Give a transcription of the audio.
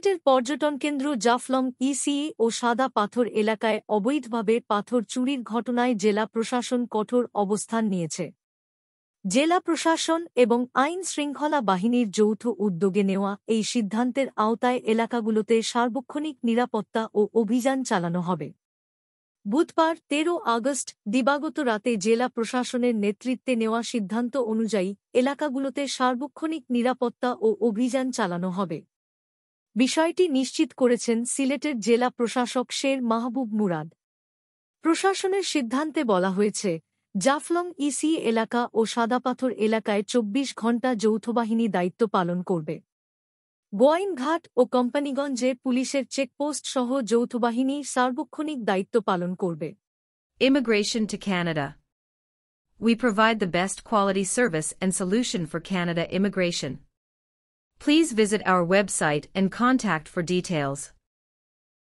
সিলেটের পর্যটন কেন্দ্র জাফলং ইসিই ও সাদা পাথর এলাকায় অবৈধভাবে পাথর চুরির ঘটনায় জেলা প্রশাসন কঠোর অবস্থান নিয়েছে। জেলা প্রশাসন এবং আইন শৃঙ্খলা বাহিনীর যৌথ উদ্যোগে নেওয়া এই সিদ্ধান্তের আওতায় এলাকাগুলোতে সার্বক্ষণিক নিরাপত্তা ও অভিযান চালানো হবে। বুধবার ১৩ আগস্ট দিবাগত রাতে জেলা প্রশাসনের নেতৃত্বে নেওয়া সিদ্ধান্ত অনুযায়ী এলাকাগুলোতে সার্বক্ষণিক নিরাপত্তা ও অভিযান চালানো হবে। বিষয়টি নিশ্চিত করেছেন সিলেটের জেলা প্রশাসক শের মাহবুব মুরাদ। প্রশাসনের সিদ্ধান্তে বলা হয়েছে, জাফলং ইসি এলাকা ও সাদাপাথর এলাকায় ২৪ ঘণ্টা যৌথবাহিনী দায়িত্ব পালন করবে। গোয়াইনঘাট ও কোম্পানিগঞ্জে পুলিশের চেকপোস্ট সহ যৌথবাহিনী সার্বক্ষণিক দায়িত্ব পালন করবে। Immigration to Canada. We provide the best quality service and solution for Canada immigration. Please visit our website and contact for details.